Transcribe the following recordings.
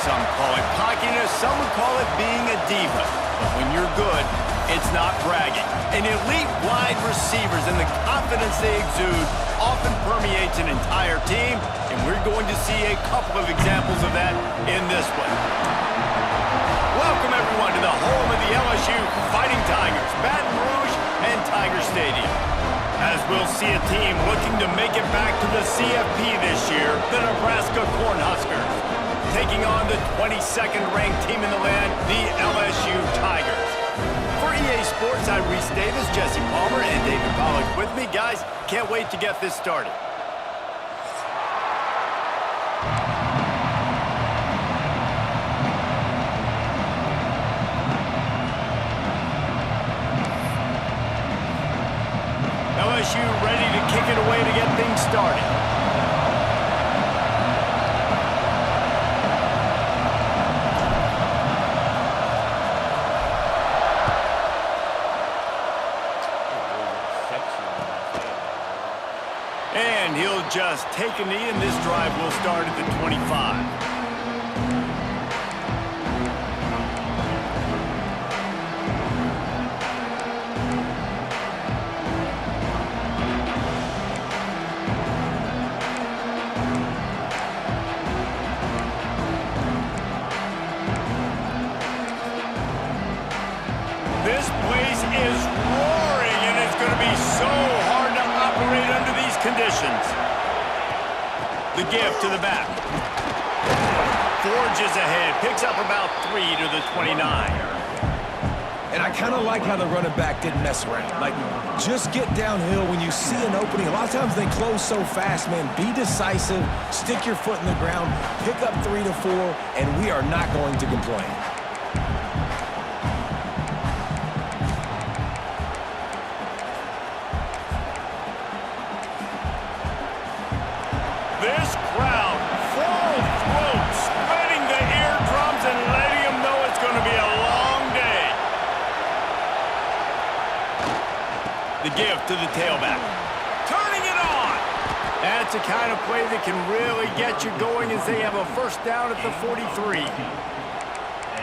Some call it cockiness, some would call it being a diva. But when you're good, it's not bragging. An elite wide receivers and the confidence they exude often permeates an entire team, and we're going to see a couple of examples of that in this one. Welcome, everyone, to the home of the LSU Fighting Tigers, Baton Rouge and Tiger Stadium. As we'll see a team looking to make it back to the CFP this year, the Nebraska Cornhuskers, taking on the 22nd ranked team in the land, the LSU Tigers. For EA Sports, I'm Reese Davis, Jesse Palmer, and David Pollack with me. Guys, can't wait to get this started. LSU ready to kick it away to get things started. And he'll just take a knee, and this drive will start at the 25. This place is roaring, and it's going to be so hard to operate under these conditions. The give to the back. Forges ahead, picks up about 3 to the 29. And I kind of like how the running back didn't mess around. Like, just get downhill when you see an opening. A lot of times they close so fast, man. Be decisive, stick your foot in the ground, pick up 3 to 4, and we are not going to complain. This crowd, full throat, spreading the eardrums and letting them know it's going to be a long day. The give to the tailback. Turning it on. That's a kind of play that can really get you going as they have a first down at the 43.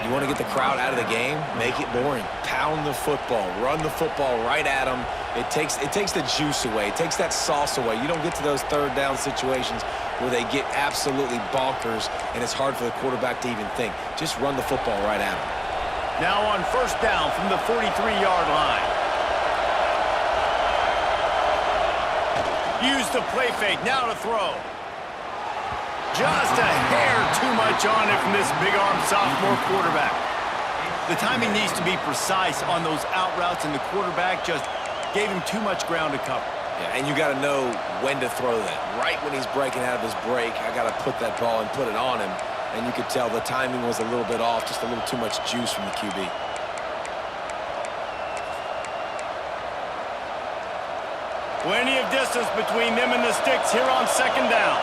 You want to get the crowd out of the game? Make it boring. Pound the football. Run the football right at them. It takes the juice away. It takes that sauce away. You don't get to those third down situations where they get absolutely bonkers, and it's hard for the quarterback to even think. Just run the football right at them. Now on first down from the 43-yard line. Use the play fake. Now to throw. Just a hair too much on it from this big-arm sophomore quarterback. The timing needs to be precise on those out routes, and the quarterback just gave him too much ground to cover. Yeah, and you got to know when to throw that. Right when he's breaking out of his break, I got to put that ball and put it on him. And you could tell the timing was a little bit off, just a little too much juice from the QB. Plenty of distance between them and the sticks here on second down.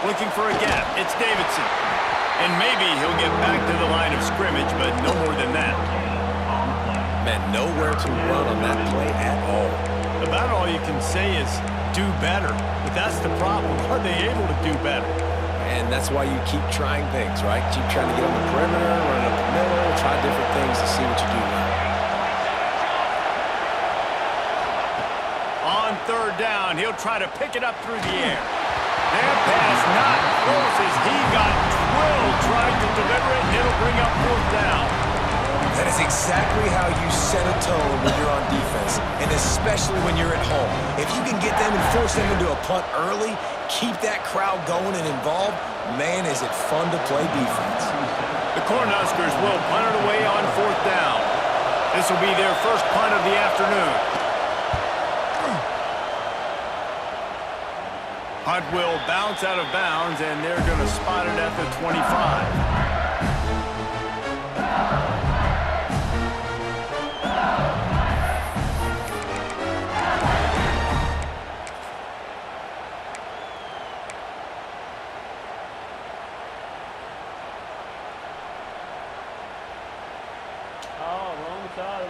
Looking for a gap. It's Davidson. And maybe he'll get back to the line of scrimmage, but no more than that. Man, nowhere to run on that play at all. About all you can say is do better. But that's the problem. Are they able to do better? And that's why you keep trying things, right? Keep trying to get on the perimeter, run up the middle, try different things to see what you do well. On third down, he'll try to pick it up through the air. That pass not close as he got drilled trying to deliver it, and it'll bring up fourth down. That is exactly how you set a tone when you're on defense, and especially when you're at home. If you can get them and force them into a punt early, keep that crowd going and involved, man, is it fun to play defense. The Cornhuskers will punt it away on fourth down. This will be their first punt of the afternoon. Punt will bounce out of bounds, and they're going to spot it at the 25. Oh, wrong side.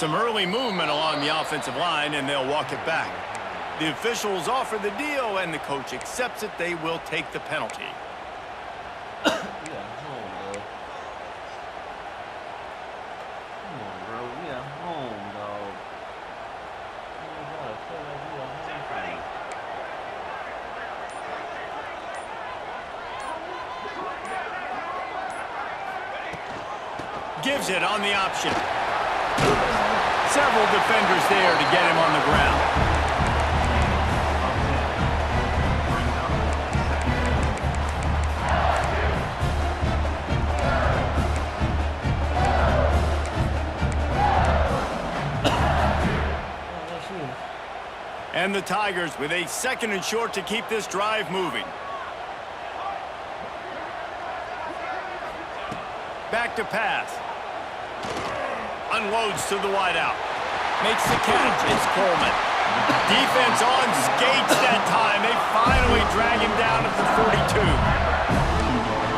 Some early movement along the offensive line, and they'll walk it back. The officials offer the deal, and the coach accepts it. They will take the penalty. Gives it on the option. Several defenders there to get him on the ground. And the Tigers with a 2nd and short to keep this drive moving. Back to pass. Unloads to the wideout. Makes the catch. It's Coleman. Defense on skates that time. They finally drag him down at the 42.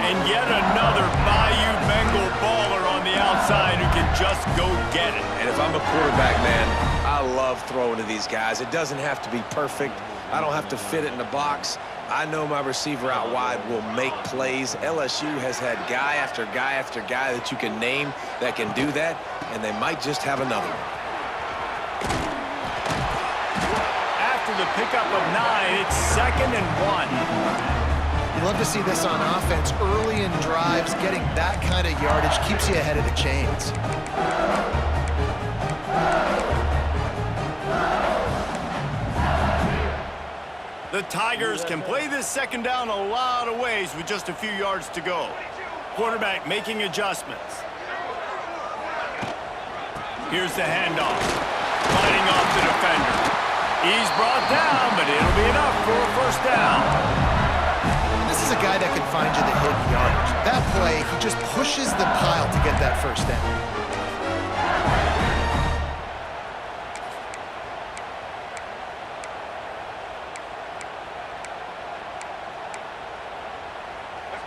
And yet another Bayou Bengal baller on the outside who can just go get it. And if I'm a quarterback, man, I love throwing to these guys. It doesn't have to be perfect. I don't have to fit it in the box. I know my receiver out wide will make plays. LSU has had guy after guy after guy that you can name that can do that, and they might just have another one. After the pickup of 9, it's 2nd and 1. You love to see this on offense early in drives. Getting that kind of yardage keeps you ahead of the chains. The Tigers can play this 2nd down a lot of ways with just a few yards to go. Quarterback making adjustments. Here's the handoff. Fighting off the defender. He's brought down, but it'll be enough for a 1st down. This is a guy that can find you the hidden yardage. That play, he just pushes the pile to get that 1st down.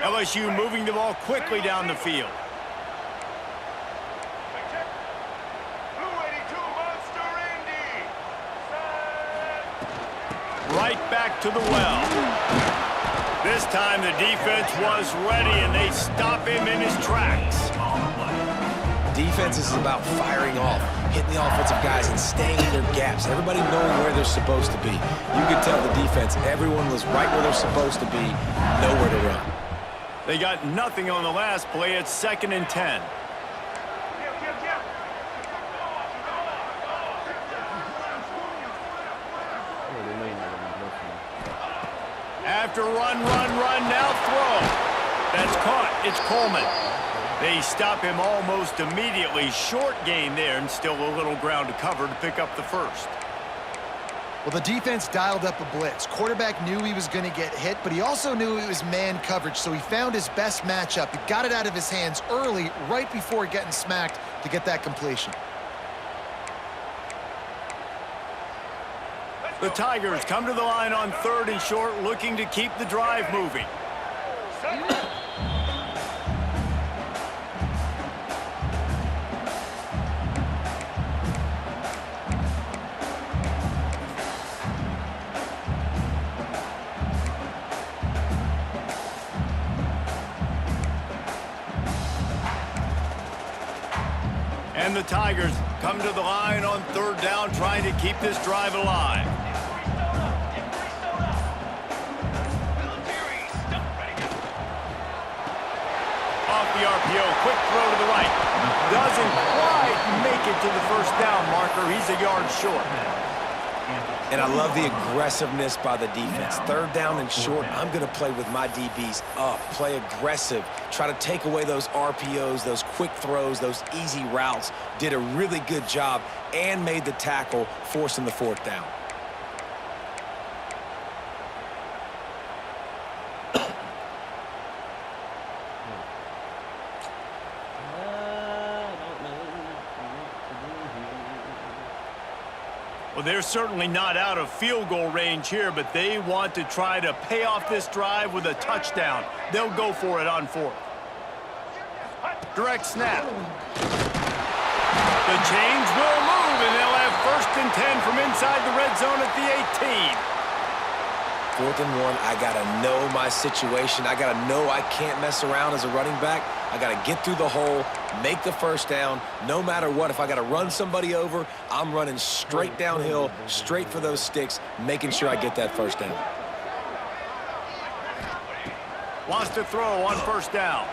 LSU moving the ball quickly down the field. Right back to the well. This time the defense was ready, and they stop him in his tracks. Defense is about firing off, hitting the offensive guys and staying in their gaps. Everybody knowing where they're supposed to be. You could tell the defense, everyone was right where they're supposed to be, nowhere to run. They got nothing on the last play. It's 2nd and 10. After run, now throw. That's caught. It's Coleman. They stop him almost immediately. Short gain there, and still a little ground to cover to pick up the 1st. Well, the defense dialed up a blitz. Quarterback knew he was going to get hit, but he also knew it was man coverage, so he found his best matchup. He got it out of his hands early, right before getting smacked to get that completion. The Tigers come to the line on 3rd and short, looking to keep the drive moving. And the Tigers come to the line on 3rd down, trying to keep this drive alive. Off the RPO, quick throw to the right. Doesn't quite make it to the 1st down marker. He's a yard short. And I love the aggressiveness by the defense. 3rd down and short, I'm going to play with my DBs up, play aggressive, try to take away those RPOs, those quick throws, those easy routes. Did a really good job and made the tackle, forcing the 4th down. Well, they're certainly not out of field goal range here, but they want to try to pay off this drive with a touchdown. They'll go for it on 4th. Direct snap. The chains will move. first and 10 from inside the red zone at the 18. 4th and 1, I got to know my situation. I got to know I can't mess around as a running back. I got to get through the hole, make the first down, no matter what. If I got to run somebody over, I'm running straight downhill, straight for those sticks, making sure I get that first down. Wants to throw on first down.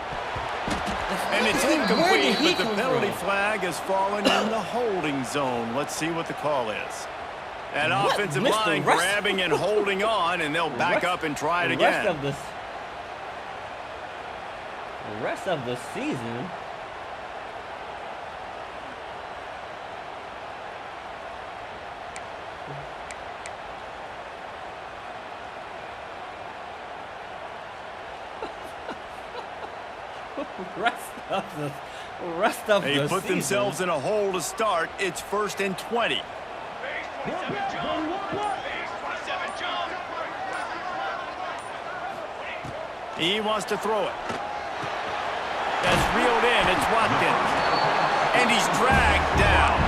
And it's incomplete, but the penalty flag has fallen in the holding zone. Let's see what the call is. That offensive line grabbing and holding on, and they'll back up and try it again. The rest of the season. rest of they the put season. themselves in a hole to start. It's 1st and 20. He wants to throw it. That's reeled in. It's Watkins. And he's dragged down.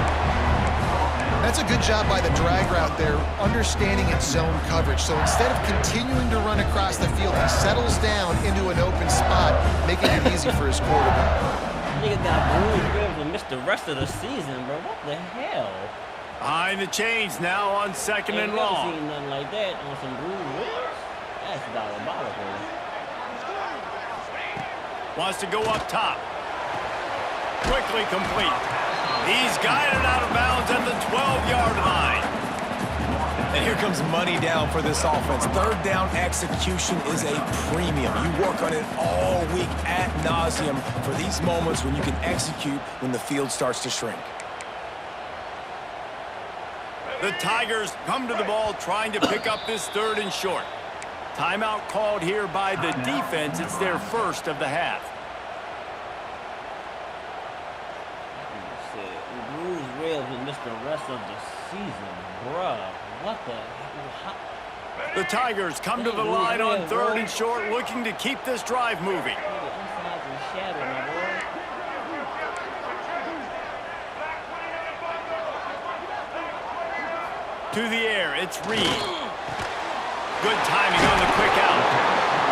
That's a good job by the drag route there, understanding its zone coverage. So instead of continuing to run across the field, he settles down into an open spot, making it easy for his quarterback. Nigga got bruised ribs and missed the rest of the season, bro. What the hell? Behind the chains now on 2nd and long. I've never seen nothing like that on some bruised ribs. That's diabolical. Wants to go up top. Quickly complete. He's guided out of bounds at the 12-yard line. And here comes money down for this offense. 3rd down execution is a premium. You work on it all week ad nauseum for these moments when you can execute when the field starts to shrink. The Tigers come to the ball trying to pick up this 3rd and short. Timeout called here by the defense. It's their first of the half. Bruised ribs and missed the rest of the season, bruh. What the hell? The Tigers come to the line on 3rd and short, looking to keep this drive moving. To the air, it's Reed. Good timing on the quick out.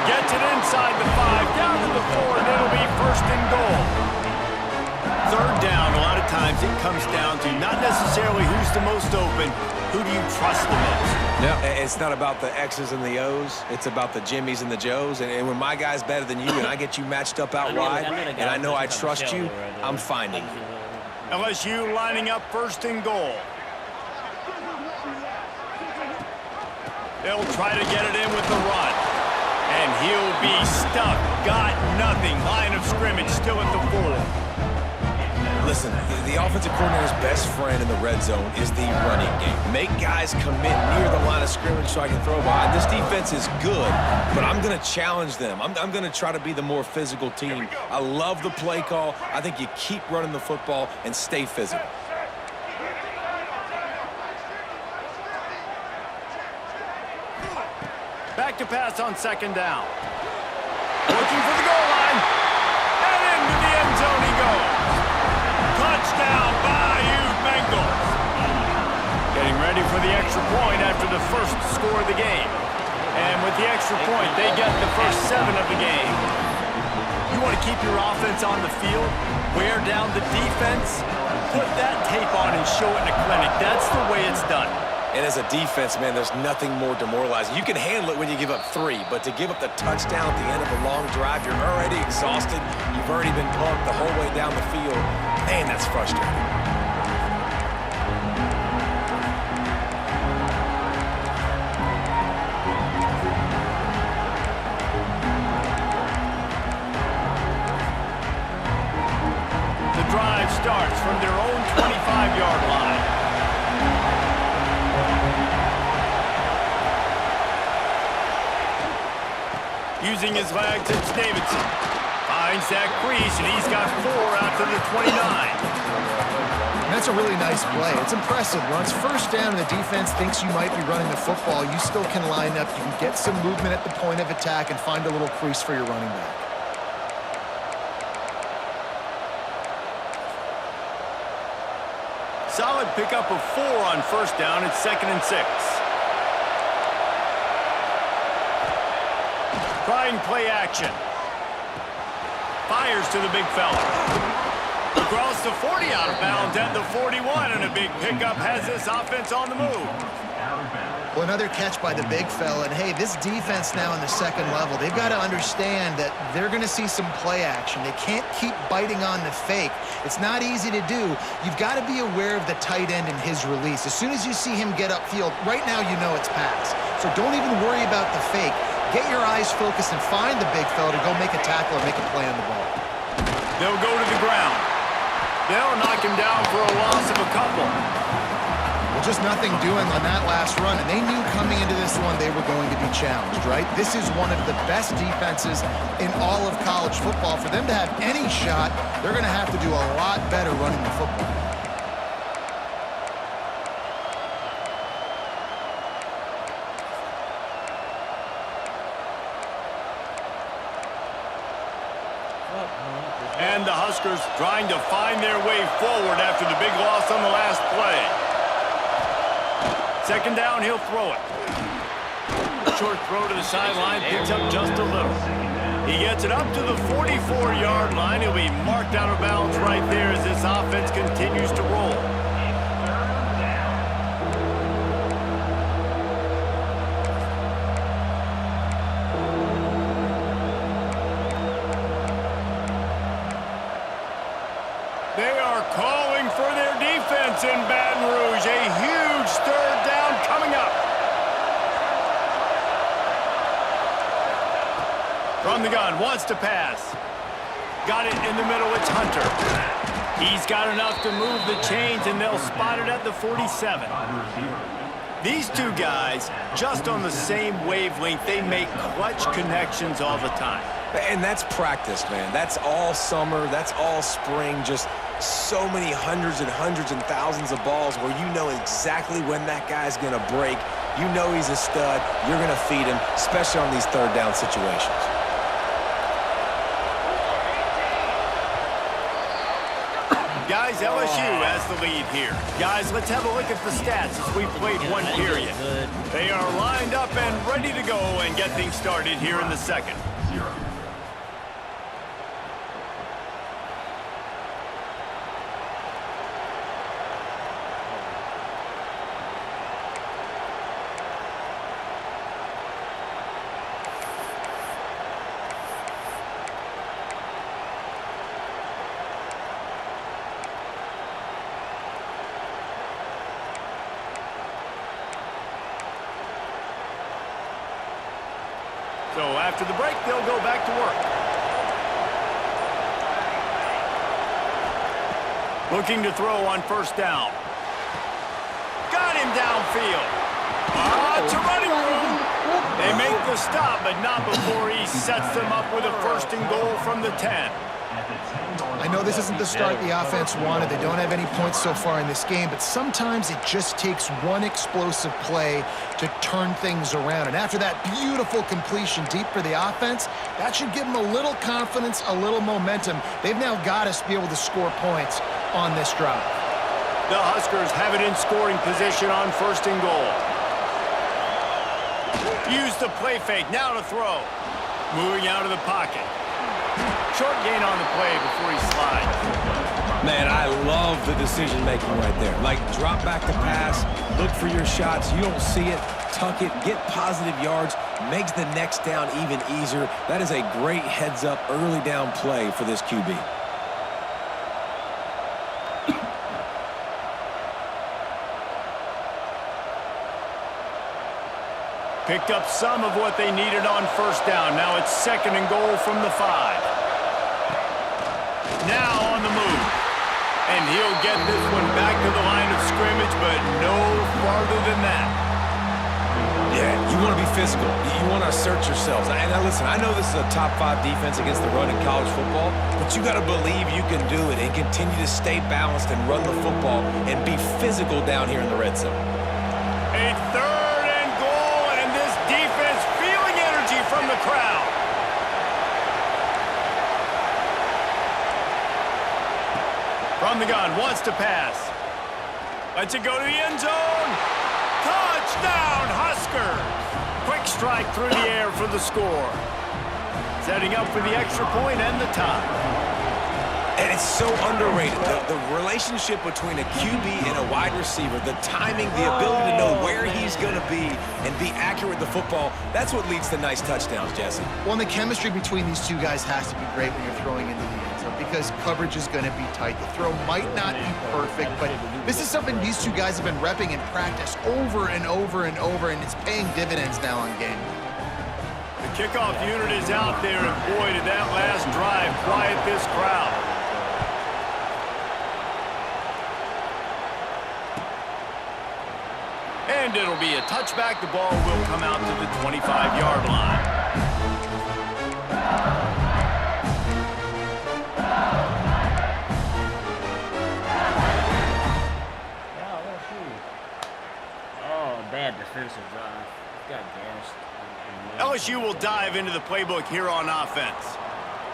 Gets it inside the 5, down to the 4, and it'll be 1st and goal. 3rd down, a lot of times it comes down to not necessarily who's the most open, who do you trust the most? Yeah, it's not about the X's and the O's. It's about the Jimmies and the Joes. And when my guy's better than you and I get you matched up out wide, and I know I trust you, I'm finding you. LSU lining up 1st and goal. They'll try to get it in with the run. And he'll be stuck. Got nothing. Line of scrimmage still at the 4. Listen, the offensive coordinator's best friend in the red zone is the running game. Make guys commit near the line of scrimmage so I can throw by. This defense is good, but I'm going to challenge them. I'm going to try to be the more physical team. I love the play call. I think you keep running the football and stay physical. Back to pass on 2nd down. Looking for the goal line. And into the end zone he goes. Touchdown, Bayou Bengals. Getting ready for the extra point after the first score of the game. And with the extra point, they get the first 7 of the game. You want to keep your offense on the field, wear down the defense, put that tape on and show it in a clinic. That's the way it's done. And as a defense, man, there's nothing more demoralizing. You can handle it when you give up 3, but to give up the touchdown at the end of a long drive, you're already exhausted. You've already been pumped the whole way down the field. Man, that's frustrating. The drive starts from their own 25-yard line. Using his legs, it's Davidson. Finds that crease, and he's got 4 out to the 29. And that's a really nice play. It's impressive. Once 1st down and the defense thinks you might be running the football, you still can line up. You can get some movement at the point of attack and find a little crease for your running back. Solid pick up a 4 on first down. It's 2nd and 6. Trying play action. Fires to the big fella. Across the 40, out of bounds at the 41, and a big pickup has this offense on the move. Well, another catch by the big fella. And, hey, this defense now in the second level, they've got to understand that they're going to see some play action. They can't keep biting on the fake. It's not easy to do. You've got to be aware of the tight end and his release. As soon as you see him get upfield, right now you know it's pass. So don't even worry about the fake. Get your eyes focused and find the big fella to go make a tackle or make a play on the ball. They'll go to the ground. They'll knock him down for a loss of a couple. Well, just nothing doing on that last run, and they knew coming into this one they were going to be challenged, right? This is one of the best defenses in all of college football. For them to have any shot, they're going to have to do a lot better running the football. And the Huskers trying to find their way forward after the big loss on the last play. 2nd down, he'll throw it. Short throw to the sideline, picks up just a little. He gets it up to the 44-yard line. He'll be marked out of bounds right there as this offense continues to roll. They are calling for their defense in Baton Rouge. A huge 3rd down coming up. From the gun, wants to pass. Got it in the middle, it's Hunter. He's got enough to move the chains, and they'll spot it at the 47. These two guys, just on the same wavelength, they make clutch connections all the time. And that's practice, man. That's all summer. That's all spring. Just so many hundreds and thousands of balls where you know exactly when that guy's going to break. You know he's a stud. You're going to feed him, especially on these 3rd down situations. Guys, LSU has the lead here. Guys, let's have a look at the stats as we played one period. They are lined up and ready to go and get things started here in the 2nd. So after the break, they'll go back to work. Looking to throw on 1st down. Got him downfield. To running room. They make the stop, but not before he sets them up with a 1st and goal from the 10. I know this isn't the start the offense wanted. They don't have any points so far in this game, but sometimes it just takes one explosive play to turn things around. And after that beautiful completion deep for the offense, that should give them a little confidence, a little momentum. They've now got to be able to score points on this drive. The Huskers have it in scoring position on 1st and goal. Use the play fake, now to throw. Moving out of the pocket. Short gain on the play before he slides. Man, I love the decision-making right there. Like, drop back to pass, look for your shots. You don't see it, tuck it, get positive yards, makes the next down even easier. That is a great heads-up early down play for this QB. Picked up some of what they needed on 1st down. Now it's 2nd and goal from the 5. Now on the move. And he'll get this one back to the line of scrimmage, but no farther than that. Yeah, you want to be physical. You want to assert yourselves. And now listen, I know this is a top 5 defense against the run in college football, but you got to believe you can do it and continue to stay balanced and run the football and be physical down here in the red zone. A 3rd and goal, and this defense feeling energy from the crowd. From the gun, wants to pass. Lets it go to the end zone. Touchdown, Huskers. Quick strike through the air for the score. Setting up for the extra point and the tie. And it's so underrated. The relationship between a QB and a wide receiver, the timing, the ability to know where he's going to be and be accurate with the football, that's what leads to nice touchdowns, Jesse. Well, and the chemistry between these two guys has to be great when you're throwing into the end zone because coverage is going to be tight. The throw might not be perfect, but this is something these two guys have been repping in practice over and over and over, and it's paying dividends now on game. The kickoff unit is out there, and boy, did that last drive quiet this crowd. And it'll be a touchback. The ball will come out to the 25-yard line. Oh, bad defensive drive. Got gassed. LSU will dive into the playbook here on offense.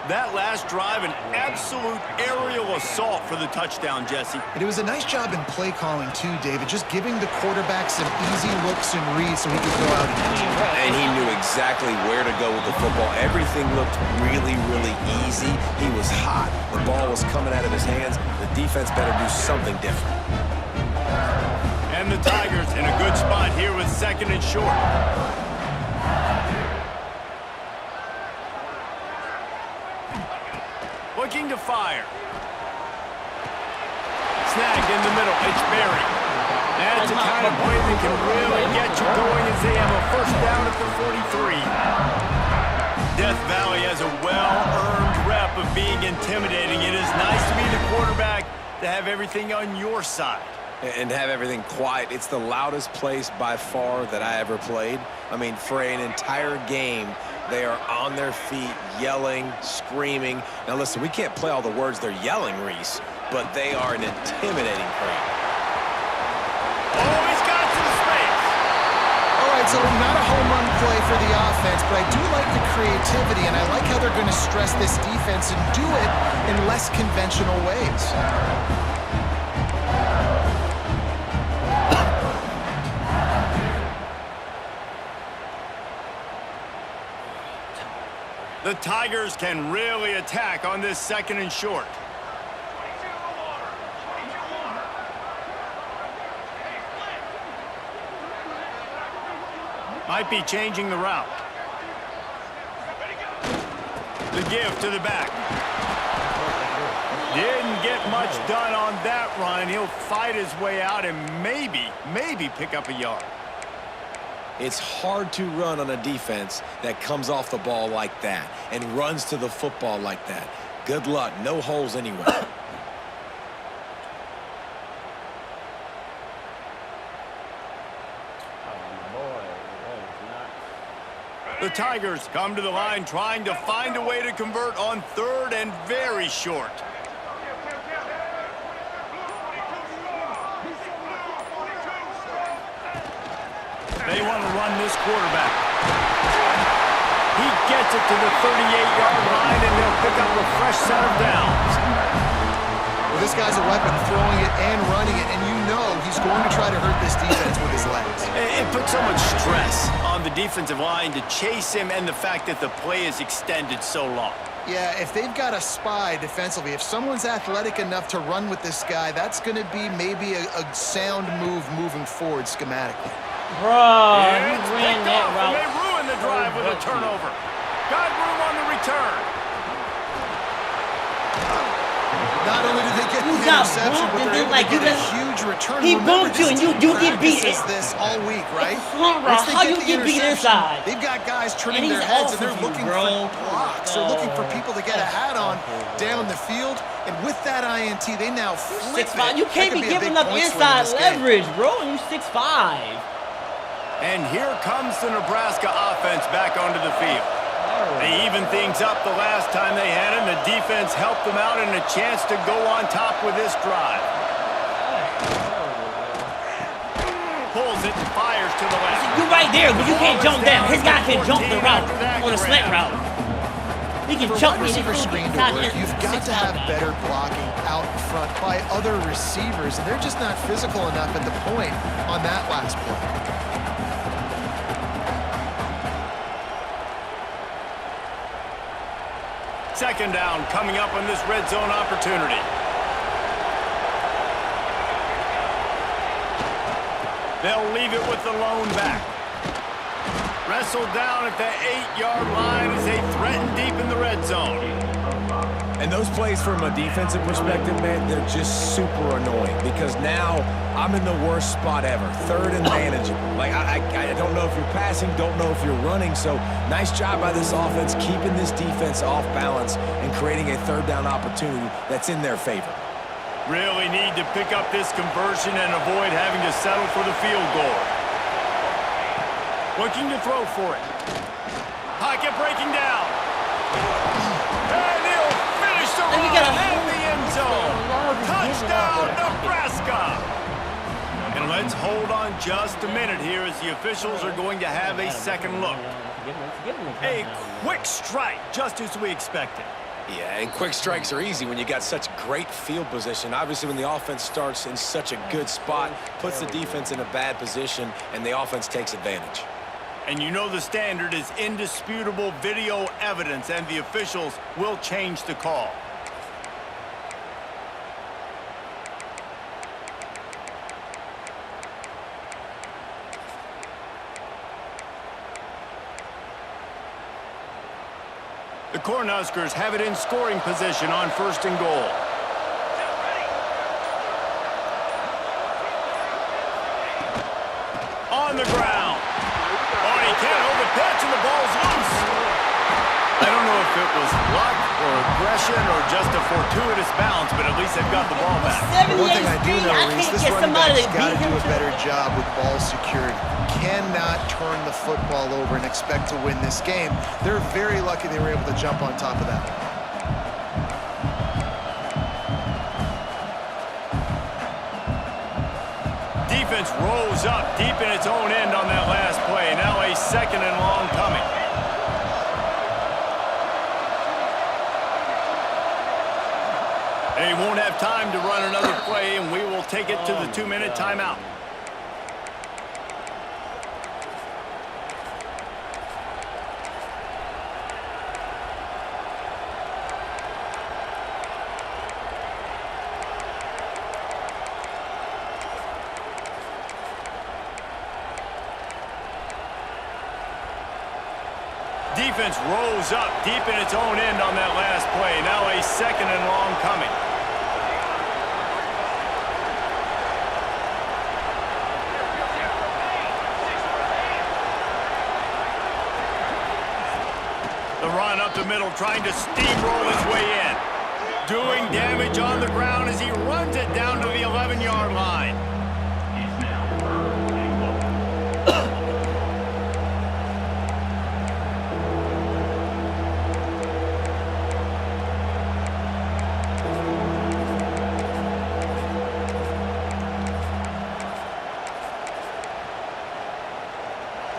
That last drive, an absolute aerial assault for the touchdown, Jesse. And it was a nice job in play calling too, David, just giving the quarterback some easy looks and reads so he could go out and hit you. And he knew exactly where to go with the football. Everything looked really, really easy. He was hot. The ball was coming out of his hands. The defense better do something different. And the Tigers in a good spot here with second and short. Looking to fire. Snagged in the middle. It's Berry. That's the kind of play that can really get you going as they have a first down at the 43. Death Valley has a well-earned rep of being intimidating. It is nice to be the quarterback to have everything on your side. And have everything quiet. It's the loudest place by far that I ever played. I mean, for an entire game, they are on their feet, yelling, screaming. Now, listen, we can't play all the words they're yelling, Reese, but they are an intimidating crowd. Oh, he's got to the space. All right, so not a home run play for the offense, but I do like the creativity, and I like how they're going to stress this defense and do it in less conventional ways. The Tigers can really attack on this second and short. Might be changing the route. The give to the back. Didn't get much done on that run. He'll fight his way out and maybe pick up a yard. It's hard to run on a defense that comes off the ball like that and runs to the football like that. Good luck. No holes anywhere. The Tigers come to the line trying to find a way to convert on third and very short. They want to run this quarterback. He gets it to the 38-yard line, and they'll pick up a fresh set of downs. Well, this guy's a weapon, throwing it and running it, and you know he's going to try to hurt this defense with his legs. It puts so much stress on the defensive line to chase him and the fact that the play is extended so long. Yeah, if they've got a spy defensively, if someone's athletic enough to run with this guy, that's going to be maybe a sound move moving forward schematically. Bro, he ran that route. They ruined the drive with a turnover. Got room on the return. Not only did they get the interception, but they're able to get a huge return. He bumped you and you get beat. This all week, right? How you get beat inside? They've got guys turning their heads and they're looking for blocks. They're looking for people to get a hat on down the field. And with that INT, they now flip it. You can't be giving up inside leverage, bro. You 6'5". And here comes the Nebraska offense back onto the field. They evened things up the last time they had it, and the defense helped them out and a chance to go on top with this drive. Pulls it and fires to the left. You're right there, but you can't jump down. His guy can jump the route on a slant route. He can For choke wide me. receiver screen to work, you've got to have better blocking out in front by other receivers, and they're just not physical enough at the point on that last play. Second down coming up on this red zone opportunity. They'll leave it with the lone back. Wrestled down at the 8-yard line as they threaten deep in the red zone. And those plays from a defensive perspective, man, they're just super annoying because now I'm in the worst spot ever. Third and manageable. Like, I don't know if you're passing, don't know if you're running. So nice job by this offense keeping this defense off balance and creating a third down opportunity that's in their favor. Really need to pick up this conversion and avoid having to settle for the field goal. Looking to throw for it. Pocket breaking down. And he'll finish the run in the end zone. Touchdown, Nebraska. And let's hold on just a minute here as the officials are going to have a second look. A quick strike, just as we expected. Yeah, and quick strikes are easy when you got such great field position. Obviously, when the offense starts in such a good spot, puts the defense in a bad position, and the offense takes advantage. And you know the standard is indisputable video evidence, and the officials will change the call. The Cornhuskers have it in scoring position on 1st and goal. On the ground. Oh, and he can't hold the pitch, and the ball's loose. I don't know if it was luck or aggression or just a fortuitous bounce, but at least they've got the ball back. One thing I do know, Reese, this running back's got to do a better job with ball security. Cannot turn the football over and expect to win this game. They're very lucky they were able to jump on top of that. Defense rose up deep in its own end on that last play. Now a 2nd and long coming. They won't have time to run another play, and we will take it to the 2-minute timeout. Defense rose up deep in its own end on that last play. Now a 2nd and long coming. The run up the middle, trying to steamroll his way in. Doing damage on the ground as he runs it down to the 11-yard line.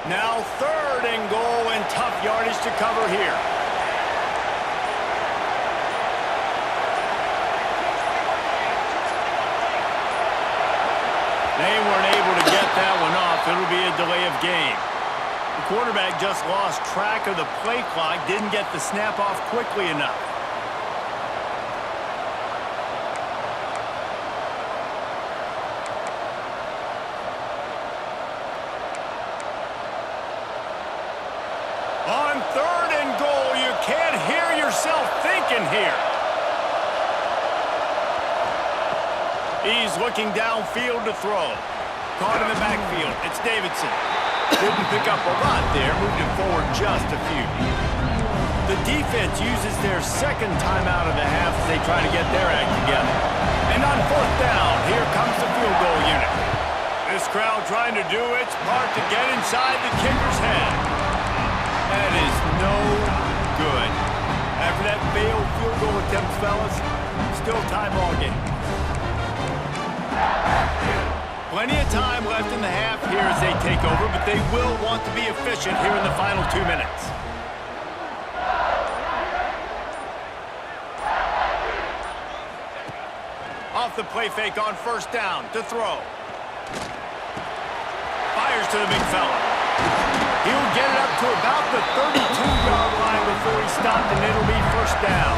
Now 3rd and goal, and tough yardage to cover here. They weren't able to get that one off. It'll be a delay of game. The quarterback just lost track of the play clock, didn't get the snap off quickly enough. On 3rd and goal, you can't hear yourself thinking here. He's looking downfield to throw. Caught in the backfield. It's Davidson. Didn't pick up a lot there. Moved it forward just a few. The defense uses their 2nd timeout of the half as they try to get their act together. And on 4th down, here comes the field goal unit. This crowd trying to do its part to get inside the kicker's head. That is no good. After that failed field goal attempt, fellas, still tie ball game. Plenty of time left in the half here as they take over, but they will want to be efficient here in the final 2 minutes. the play fake on first down to throw. Fires to the big fella. He'll get it up to about the 32-yard line before he stopped, and it'll be first down.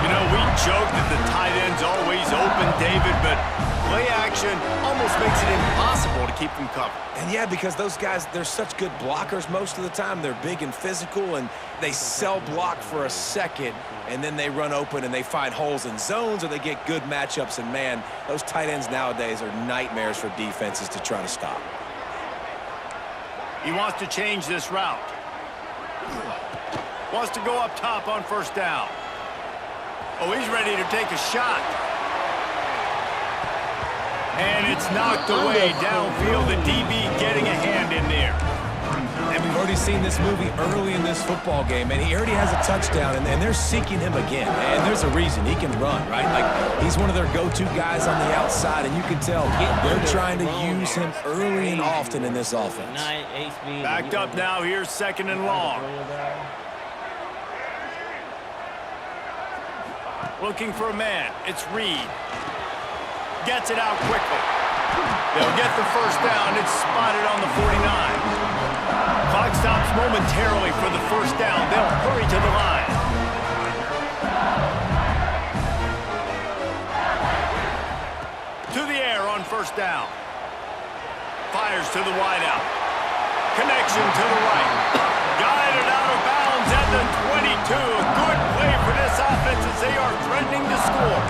You know, we joke that the tight end's always open, David, but play action almost makes it impossible to keep them covered. And yeah, because those guys, they're such good blockers most of the time. They're big and physical, and they cell block for a second, and then they run open and they find holes in zones, or they get good matchups. And man, those tight ends nowadays are nightmares for defenses to try to stop. He wants to change this route. Wants to go up top on first down. Oh, he's ready to take a shot. And it's knocked away downfield. The DB getting a hand in there. And we've already seen this movie early in this football game, and he already has a touchdown, and they're seeking him again. And there's a reason. He can run, right? Like, he's one of their go-to guys on the outside, and you can tell they're trying to use him early and often in this offense. Backed up now. Here's second and long. Looking for a man. It's Reed. Gets it out quickly. They'll get the first down. It's spotted on the 49. Clock stops momentarily for the first down. They'll hurry to the line. To the air on first down. Fires to the wideout. Connection to the right. Guided out of bounds at the 22. A good play for this offense as they are threatening to score.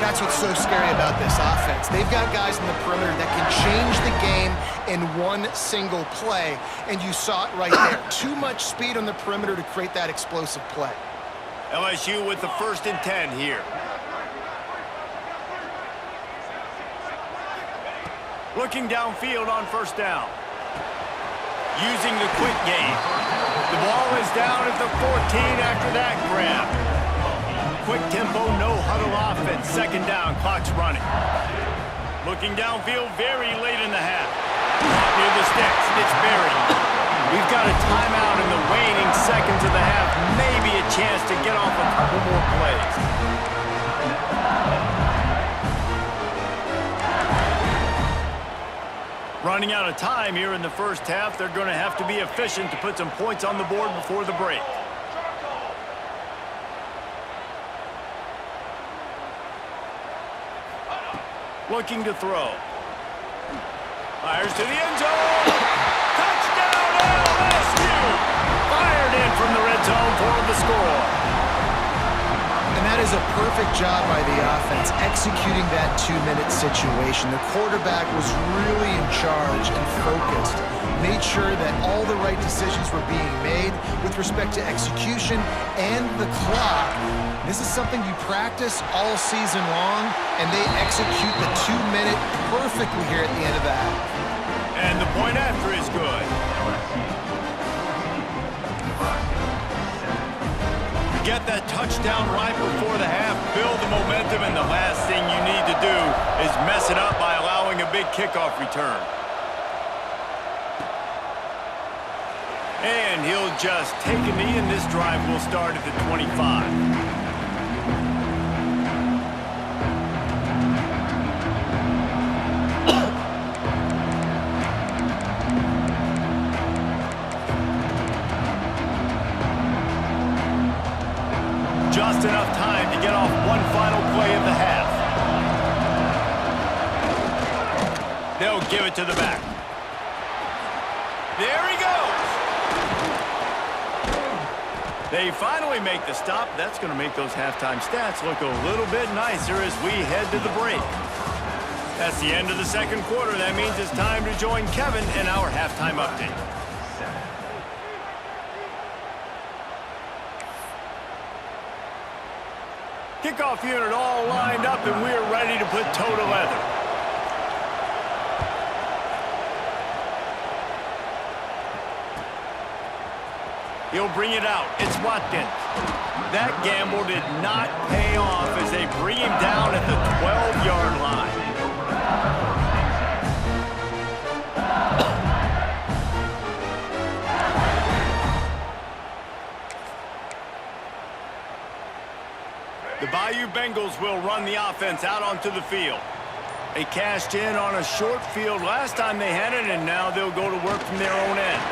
That's what's so scary about this offense. They've got guys in the perimeter that can change the game in one single play, and you saw it right there. Too much speed on the perimeter to create that explosive play. LSU with the 1st and 10 here. Looking downfield on first down. Using the quick game. The ball is down at the 14 after that grab. Quick tempo, no huddle offense. Second down, clock's running. Looking downfield very late in the half. Near the sticks, it's buried. We've got a timeout in the waning seconds of the half. Maybe a chance to get off a couple more plays. Running out of time here in the first half. They're going to have to be efficient to put some points on the board before the break. Looking to throw. Fires to the end zone. Touchdown LSU! Fired in from the red zone for the score. And that is a perfect job by the offense, executing that 2-minute situation. The quarterback was really in charge and focused. Made sure that all the right decisions were being made with respect to execution and the clock. This is something you practice all season long, and they execute the 2-minute perfectly here at the end of the half. And the point after is good. Get that touchdown right before the half, build the momentum, and the last thing you need to do is mess it up by allowing a big kickoff return. And he'll just take a knee, and this drive will start at the 25. Just enough time to get off one final play of the half. They'll give it to the back. There he goes. They finally make the stop. That's going to make those halftime stats look a little bit nicer as we head to the break. That's the end of the second quarter. That means it's time to join Kevin in our halftime update. Kickoff unit all lined up, and we're ready to put toe to leather. He'll bring it out. It's Watkins. That gamble did not pay off as they bring him down at the 12-yard line. The Bayou Bengals will run the offense out onto the field. They cashed in on a short field last time they had it, and now they'll go to work from their own end.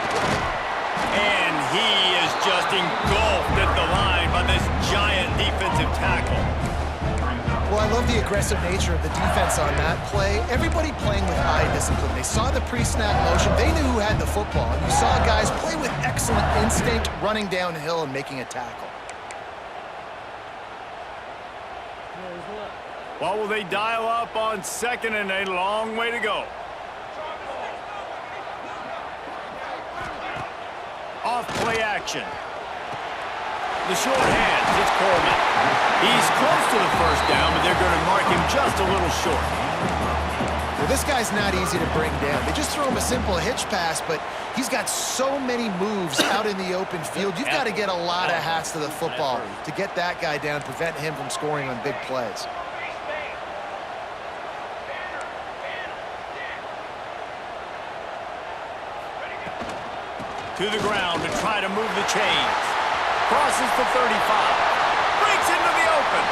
And he is just engulfed at the line by this giant defensive tackle. Well, I love the aggressive nature of the defense on that play. Everybody playing with eye discipline. They saw the pre-snap motion. They knew who had the football. And you saw guys play with excellent instinct, running downhill and making a tackle. What will they dial up on 2nd and a long way to go? Off play action. The short hands, it's Coleman. He's close to the first down, but they're going to mark him just a little short. Well, this guy's not easy to bring down. They just throw him a simple hitch pass, but he's got so many moves out in the open field. You've got to get a lot of hats to the football to get that guy down, prevent him from scoring on big plays. To the ground to try to move the chains. Crosses the 35. Breaks into the open.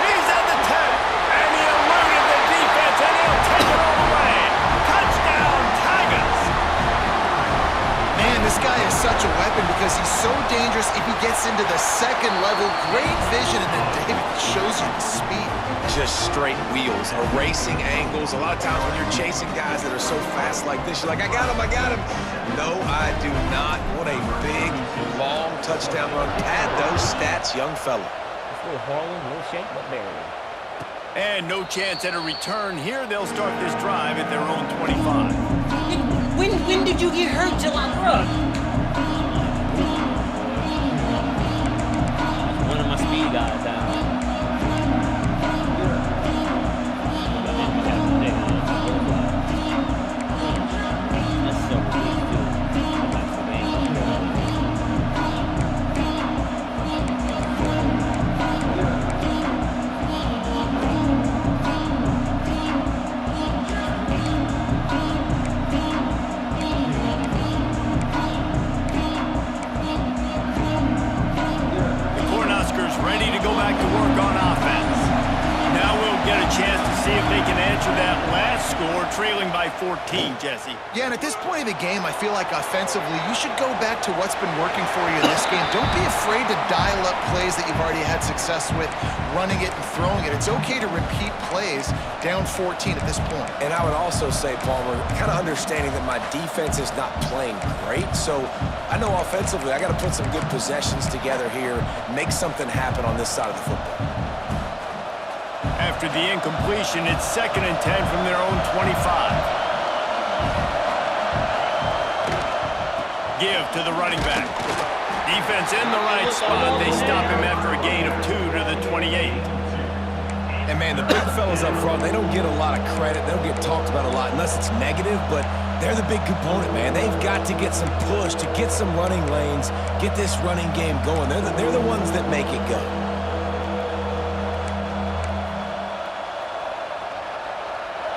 He's at the 10. And he eluded the defense, and he'll take it all the way. Touchdown, Tigers. Man, this guy is such a weapon because he's so dangerous if he gets into the second level. Great vision, and then David shows you the speed. Just straight wheels, erasing angles. A lot of times when you're chasing guys that are so fast like this, you're like, I got him, I got him. No, I do not. What a big, long touchdown run. Pad those stats, young fella. It's a little Harlem, a little shake, but barely. And no chance at a return here. They'll start this drive at their own 25. When did you get hurt, July, bro? That's one of my speed guys out. Ready to go back to work on offense. Now we'll get a chance to see if they can answer that last score, trailing by 14, Jesse. Yeah, and at this point of the game, I feel like offensively, you should go back to what's been working for you in this game. Don't be afraid to dial up plays that you've already had success with, running it and throwing it. It's okay to repeat plays down 14 at this point. And I would also say, Palmer, kind of understanding that my defense is not playing great, so I know offensively I got to put some good possessions together here, make something happen on this side of the football. After the incompletion, it's 2nd and 10 from their own 25. Give to the running back. Defense in the right spot. They stop him after a gain of 2 to the 28. And, man, the big fellas up front, they don't get a lot of credit. They don't get talked about a lot unless it's negative, but they're the big component, man. They've got to get some push, to get some running lanes, get this running game going. They're the ones that make it go.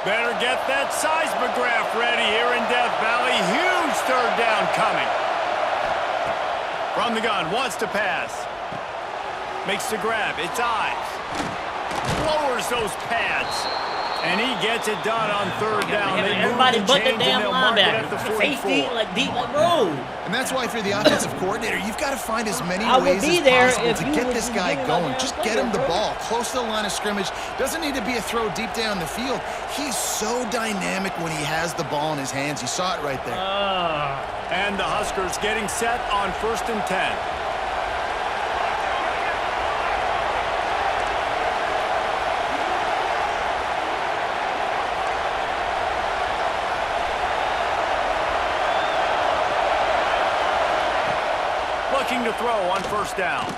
Better get that seismograph ready here in Death Valley. Huge 3rd down coming. From the gun, wants to pass. Makes the grab, it's eyes. Lowers those pads. And he gets it done on 3rd down. Everybody but the damn linebacker. Safety, like deep, like road. And that's why if you're the offensive coordinator, you've got to find as many ways as possible to get this guy going. Just get him the ball close to the line of scrimmage. Doesn't need to be a throw deep down the field. He's so dynamic when he has the ball in his hands. You saw it right there. And the Huskers getting set on 1st and 10. Looking to throw on 1st down. Oh,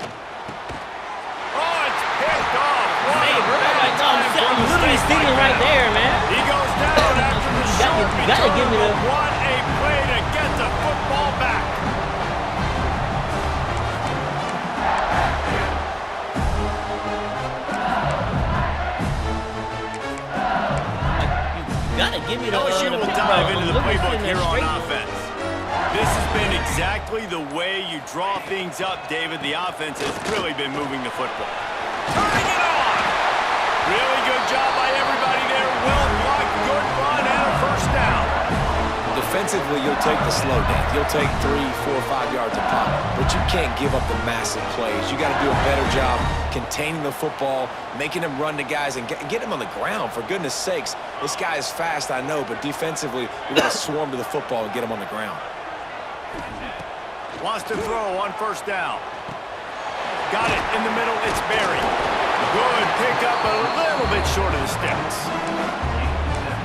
it's picked off. Hey, bro, I'm literally sitting right there, man. He goes down after the short gotta give me the... What a play to get the football back. You gotta give me the... LSU will dive into the playbook here on offense. This has been exactly the way you draw things up, David. The offense has really been moving the football. Turning it on! Really good job by everybody there. Well blocked, good run, and a first down. Defensively, you'll take the slow down. You'll take 3, 4, 5 yards a pop, but you can't give up the massive plays. You got to do a better job containing the football, making them run to guys, and get them on the ground. For goodness sakes, this guy is fast, I know, but defensively, we got to swarm to the football and get him on the ground. Wants to throw on first down. Got it in the middle. It's Berry. Good pick up, a little bit short of the sticks.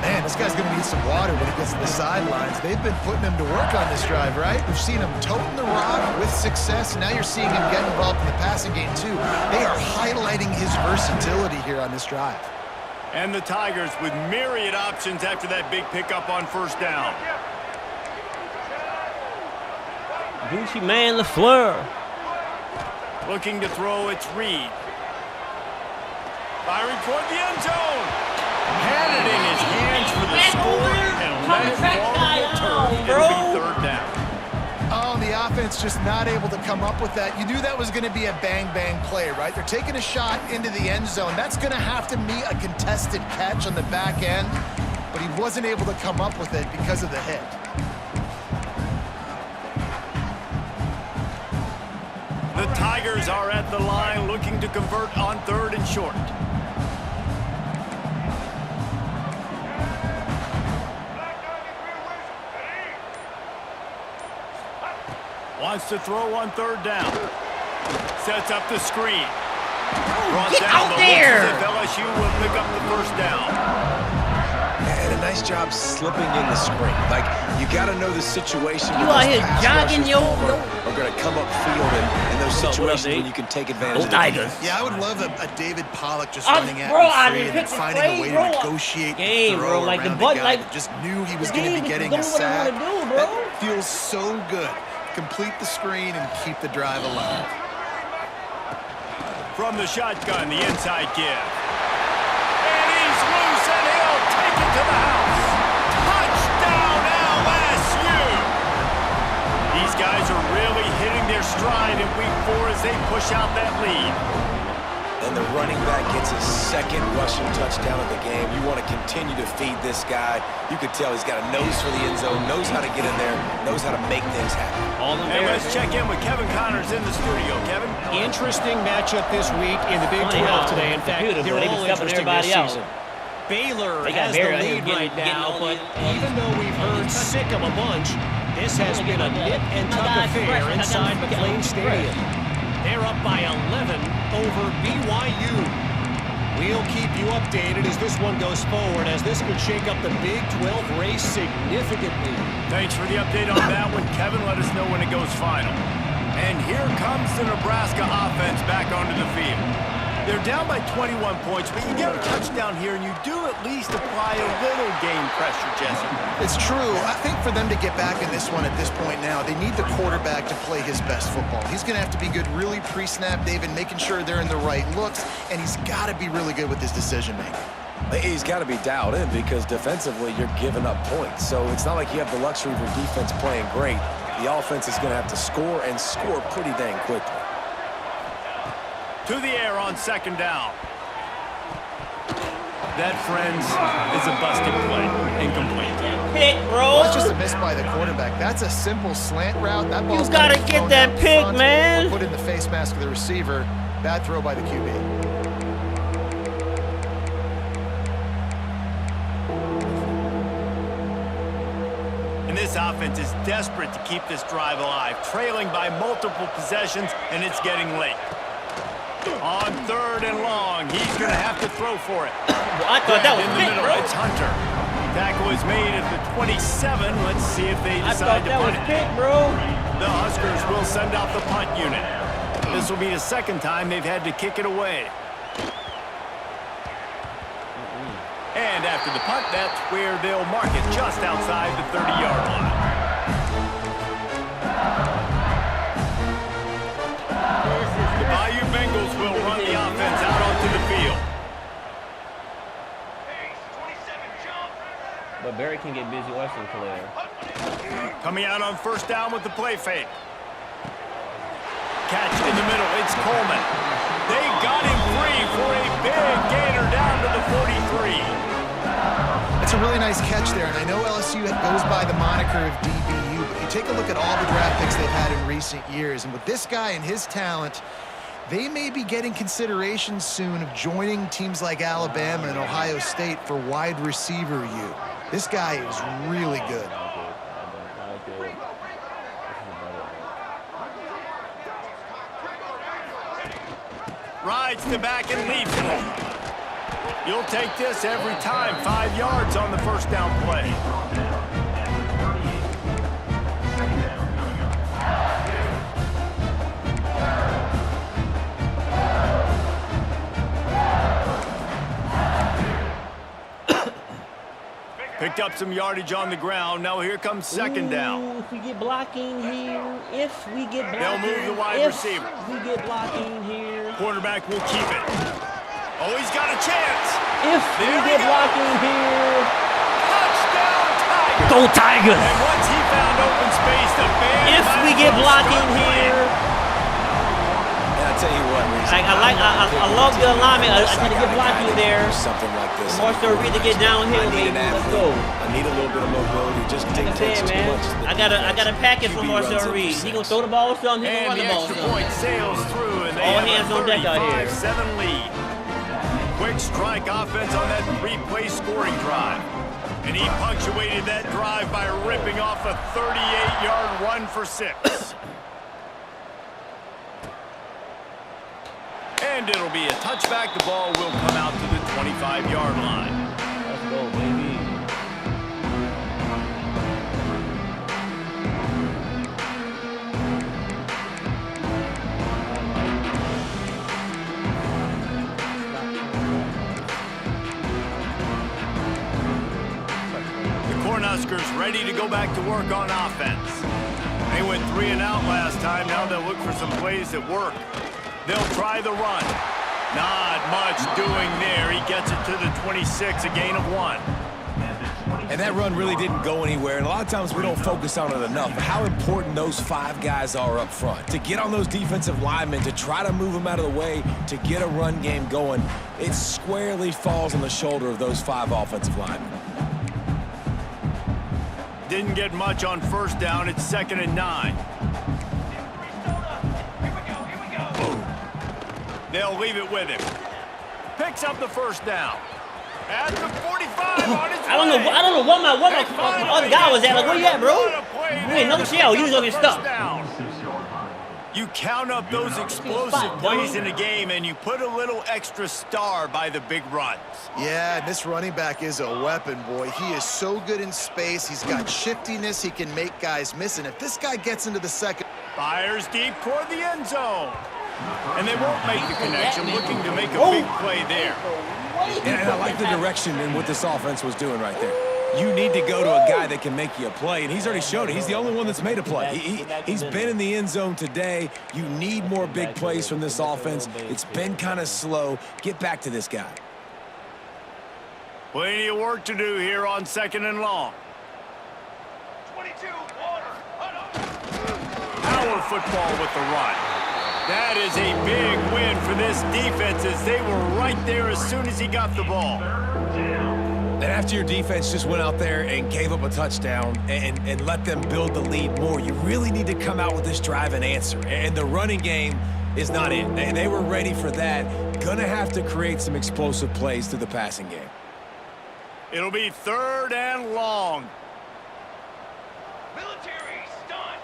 Man, this guy's going to need some water when he gets to the sidelines. They've been putting him to work on this drive, right? We've seen him toting the rock with success. Now you're seeing him get involved in the passing game, too. They are highlighting his versatility here on this drive. And the Tigers with myriad options after that big pickup on first down. Gucci Man LaFleur. Looking to throw, it's Reed. Firing toward the end zone. Had it in his hands for the score and let it fall to the turf. It'll be third down. Oh, the offense just not able to come up with that. You knew that was going to be a bang-bang play, right? They're taking a shot into the end zone. That's going to have to meet a contested catch on the back end, but he wasn't able to come up with it because of the hit. The Tigers are at the line looking to convert on 3rd and short. Wants to throw on 3rd down. Sets up the screen. Get out there! LSU will pick up the first down. And a nice job slipping in the screen. Like, you got to know the situation. You out here jogging, yo. Are going to come upfield in those situations when you can take advantage of Tigers. Yeah, I would love a David Pollock just running at free and then finding a way to negotiate the throw like around the butt, guy like, that just knew he was going to be getting a sack. That feels so good. Complete the screen and keep the drive alive. From the shotgun, the inside give. And he's loose, and he'll take it to the house. Touchdown, LSU! These guys are really hitting their stride in week 4 as they push out that lead. And the running back gets his 2nd rushing touchdown of the game. You want to continue to feed this guy. You could tell he's got a nose for the end zone, knows how to get in there, knows how to make things happen. And let's check in with Kevin Connors in the studio. Kevin? Interesting matchup this week in the Big 12 today. In fact, they're all interesting this season. Baylor has the lead right now, but even though we've heard sick of a bunch, this has been a nip and tuck affair inside McLean Stadium. They're up by 11 over BYU. We'll keep you updated as this one goes forward, as this could shake up the Big 12 race significantly. Thanks for the update on that one, Kevin. Let us know when it goes final. And here comes the Nebraska offense back onto the field. They're down by 21 points, but you get a touchdown here, and you do at least apply a little game pressure, Jesse. It's true. I think for them to get back in this one at this point now, they need the quarterback to play his best football. He's going to have to be good really pre-snap, David, making sure they're in the right looks, and he's got to be really good with his decision-making. He's got to be dialed in because defensively you're giving up points. So it's not like you have the luxury of your defense playing great. The offense is going to have to score and score pretty dang quickly. To the air on 2nd down. That, friends, is a busted play. Incomplete. Pick, bro. Well, that's just a miss by the quarterback. That's a simple slant route. That ball's You gotta get that pick, man. Put in the face mask of the receiver. Bad throw by the QB. And this offense is desperate to keep this drive alive, trailing by multiple possessions, and it's getting late. On 3rd and long, he's going to have to throw for it. Well, I thought that was in the middle. bro. It's Hunter. Tackle is made at the 27. Let's see if they I decide thought to that was punt it. pick, bro. The Huskers will send out the punt unit. This will be the 2nd time they've had to kick it away. And after the punt, that's where they'll mark it just outside the 30-yard line. The Bayou Bengals will run the offense out onto the field. But Barry can get busy watching Claire. Coming out on first down with the play fake. Catch in the middle. It's Coleman. They got him free for a big gainer down to the 43. It's a really nice catch there, and I know LSU goes by the moniker of DBU, but you take a look at all the draft picks they've had in recent years, and with this guy and his talent, they may be getting consideration soon of joining teams like Alabama and Ohio State for wide receiver U. This guy is really good. Rides to back and leaves it. You'll take this every time. 5 yards on the first down play. Picked up some yardage on the ground. Now here comes second down. If we get blocking here, They'll move the wide receiver. we get blocking here. Quarterback will keep it. Oh, he's got a chance. If we get blocking here. Touchdown, Tigers. Go Tigers! And once he found open space, the band If we get blocking here. And I tell you what, Reese, I love the alignment. I try to get blocking there. Something like this. Marcel Reed to get downhill, baby. Let's go. I need a little bit of mobility. Just Like I dictates said, too man, much. I got a package from Marcel Reed. He gonna throw the ball some, he gonna And run the the ball extra some. point sails through, and they All have hands a on deck out here. 35-7 lead. Quick strike offense on that 3-play scoring drive. And he punctuated that drive by ripping off a 38-yard run for 6. And it'll be a touchback. The ball will come out to the 25-yard line. Let's go, baby. Huskers ready to go back to work on offense. They went 3 and out last time. Now they'll look for some plays that work. They'll try the run. Not much doing there. He gets it to the 26, a gain of 1. And that run really didn't go anywhere. And a lot of times we don't focus on it enough. How important those 5 guys are up front. To get on those defensive linemen, to try to move them out of the way, to get a run game going, it squarely falls on the shoulder of those 5 offensive linemen. Didn't get much on first down. It's 2nd and 9. They'll leave it with him. Picks up the first down. At the 45 on his way. I don't know what my other guy was at. Like, where you at, bro? You ain't no shell. You was looking stuck. You count up those explosive plays in a game, and you put a little extra star by the big runs. Yeah, and this running back is a weapon, boy. He is so good in space. He's got shiftiness. He can make guys miss. And if this guy gets into the second... Fires deep toward the end zone. And they won't make the connection, looking to make a big play there. And I like the direction in what this offense was doing right there. You need to go to a guy that can make you a play, and he's already showed it. He's the only one that's made a play. He's been in the end zone today. You need more big plays from this offense. It's been kind of slow. Get back to this guy. Plenty of work to do here on 2nd and long. 22, Power football with the run. That is a big win for this defense as they were right there as soon as he got the ball. And after your defense just went out there and gave up a touchdown and let them build the lead more, you really need to come out with this drive and answer. And the running game is not it. They were ready for that. Gonna have to create some explosive plays through the passing game. It'll be 3rd and long. military stunt.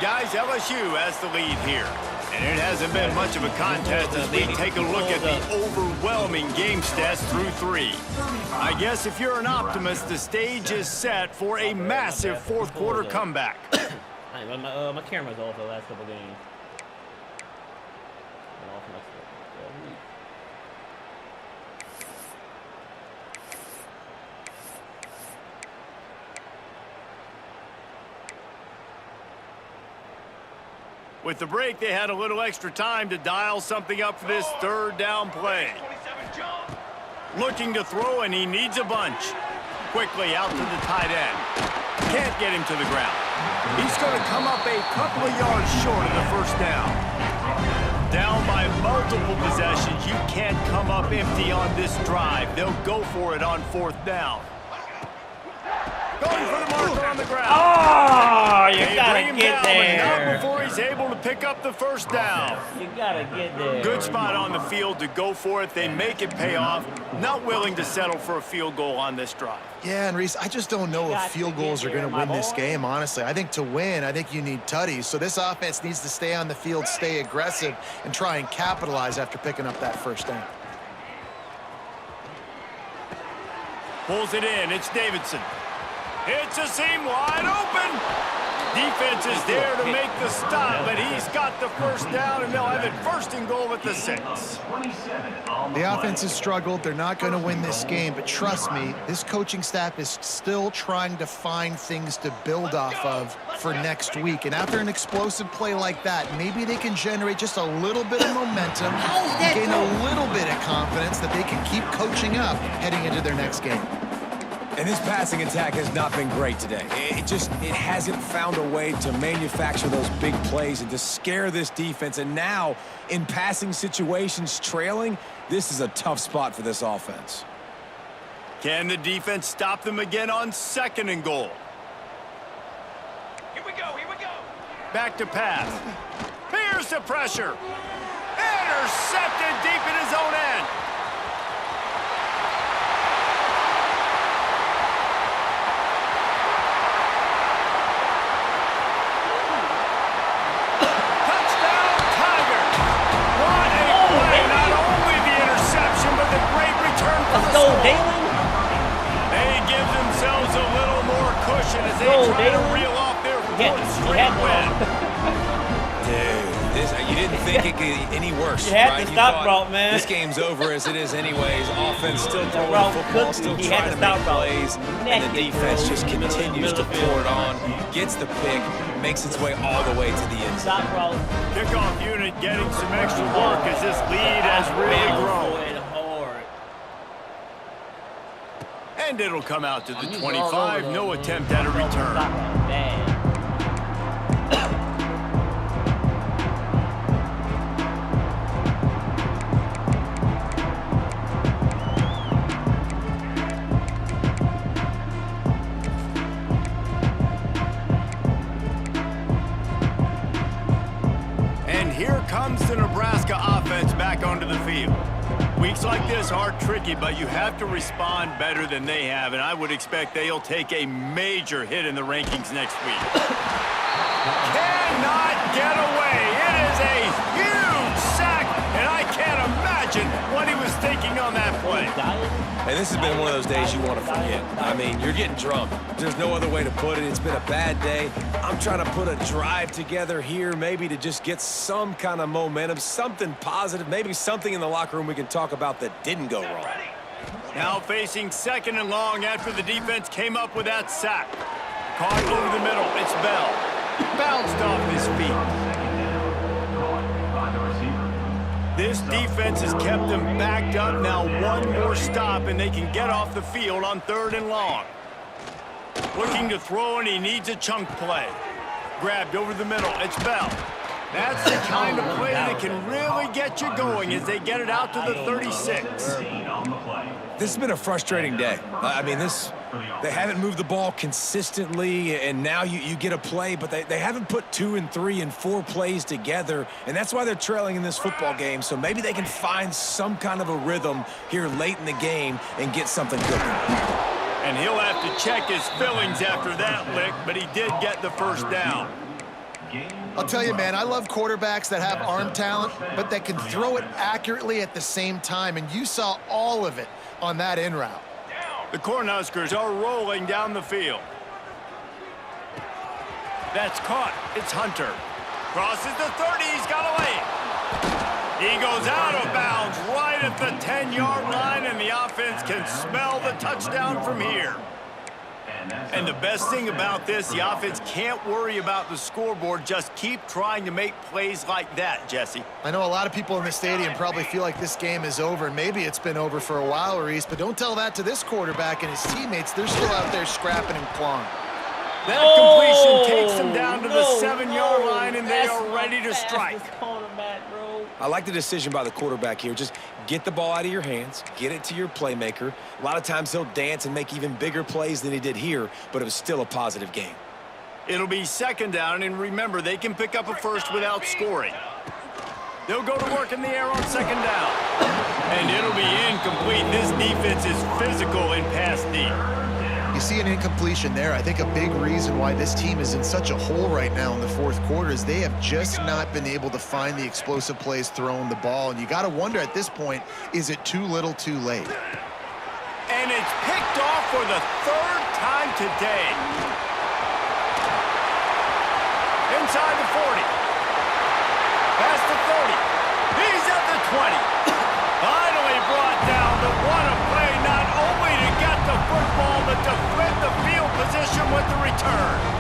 Guys, LSU has the lead here. And it hasn't been much of a contest as we take a look at the overwhelming game stats through 3. I guess if you're an optimist, the stage is set for a massive 4th quarter comeback. My camera's off the last couple games. With the break, they had a little extra time to dial something up for this 3rd down play. 27 jump. Looking to throw, and he needs a bunch. Quickly out to the tight end. Can't get him to the ground. He's going to come up a couple of yards short of the first down. Down by multiple possessions, you can't come up empty on this drive. They'll go for it on 4th down. Going for the marker on the ground. Oh, you They gotta bring him get down, but not there. before he's able to pick up the first down. You gotta get there. Good spot on the field to go for it. They make it pay off. Not willing to settle for a field goal on this drive. Yeah, and Reese, I just don't know if field goals are going to win this game, honestly. I think to win, I think you need tutties. So this offense needs to stay on the field, stay aggressive, and try and capitalize after picking up that first down. Pulls it in. It's Davidson. It's a seam wide open. Defense is there to make the stop, but he's got the first down, and they'll have it 1st and goal at the 6. The offense has struggled. They're not going to win this game, but trust me, this coaching staff is still trying to find things to build off of for next week. And after an explosive play like that, maybe they can generate just a little bit of momentum, gain a little bit of confidence that they can keep coaching up heading into their next game. And this passing attack has not been great today. It hasn't found a way to manufacture those big plays and to scare this defense. And now, in passing situations, trailing, this is a tough spot for this offense. Can the defense stop them again on 2nd and goal? Here we go, here we go. Back to pass. Here's the pressure. Intercepted deep in his own end. They give themselves a little more cushion as they try to reel off their 4th straight win. Dude, you didn't think it could get any worse, You had right? to stop, thought, man. This game's over as it is anyways. Offense still throwing Route the football, cooked still you. He trying had to to make stop, plays, and the defense just continues to pour it on, gets the pick, makes its way all the way to the end zone. Stop, bro. Kickoff unit getting some extra work as this lead has really grown. And it'll come out to the 25. No attempt at a return. And here comes the Nebraska offense back onto the field. Weeks like this are tricky, but you have to respond better than they have, and I would expect they'll take a major hit in the rankings next week. Cannot get away. It is a huge sack, and I can't imagine what he was thinking on that play. And this has been one of those days you want to forget. I mean, you're getting drunk. There's no other way to put it. It's been a bad day. I'm trying to put a drive together here, maybe to just get some kind of momentum, something positive, maybe something in the locker room we can talk about that didn't go wrong. Now facing 2nd and long after the defense came up with that sack. Caught over the middle. It's Bell. Bounced off his feet. This defense has kept them backed up. Now one more stop, and they can get off the field on 3rd and long. Looking to throw, and he needs a chunk play. Grabbed over the middle. It's Bell. That's the kind of play that can really get you going as they get it out to the 36. This has been a frustrating day. I mean, they haven't moved the ball consistently, and now you get a play, but they haven't put 2 and 3 and 4 plays together, and that's why they're trailing in this football game. So maybe they can find some kind of a rhythm here late in the game and get something cooking. And he'll have to check his fillings after that lick, but he did get the first down. I'll tell you, man, I love quarterbacks that have arm talent, but that can throw it accurately at the same time, and you saw all of it on that in route. The Cornhuskers are rolling down the field. That's caught. It's Hunter. Crosses the 30. He's got away. He goes out of bounds right at the 10-yard line, and the offense can smell the touchdown from here. And the best thing about this, the offense can't worry about the scoreboard. Just keep trying to make plays like that, Jesse. I know a lot of people in the stadium probably feel like this game is over, and maybe it's been over for a while, Reese, but don't tell that to this quarterback and his teammates. They're still out there scrapping and clawing. That completion takes them down to the 7-yard line, and they are ready to strike. I like the decision by the quarterback here. Just get the ball out of your hands, get it to your playmaker. A lot of times he'll dance and make even bigger plays than he did here, but it was still a positive game. It'll be 2nd down, and remember, they can pick up a first without scoring. They'll go to work in the air on 2nd down. And it'll be incomplete. This defense is physical in pass deep. You see an incompletion there. I think a big reason why this team is in such a hole right now in the 4th quarter is they have just not been able to find the explosive plays throwing the ball. And you got to wonder at this point, is it too little too late? And it's picked off for the 3rd time today. Inside the 40. Past the 30. He's at the 20. Finally brought down, but what a play, not only to get the football, but to flip the field position with the return.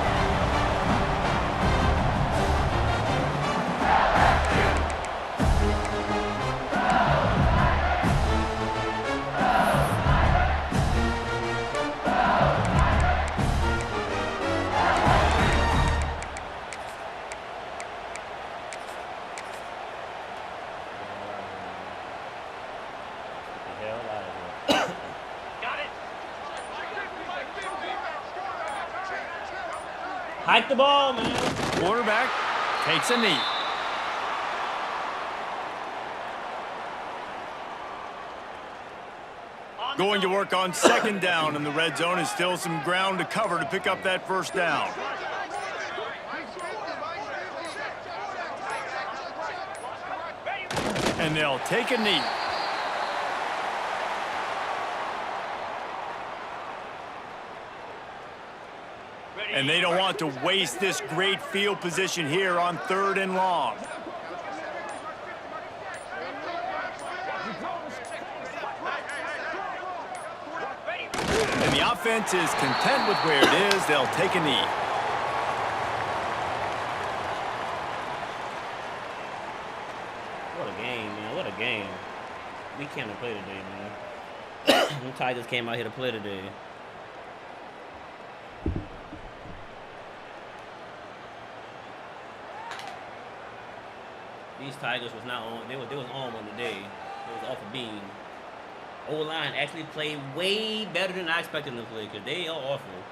Hike the ball, man. Quarterback takes a knee. Going to work on 2nd down in the red zone, and still some ground to cover to pick up that 1st down. And they'll take a knee. And they don't want to waste this great field position here on 3rd and long. And the offense is content with where it is. They'll take a knee. What a game, man. What a game. We came to play today, man. The Tigers came out here to play today. These Tigers was not on. They was on one today. It was off a beam. O-line actually played way better than I expected them to play because they are awful.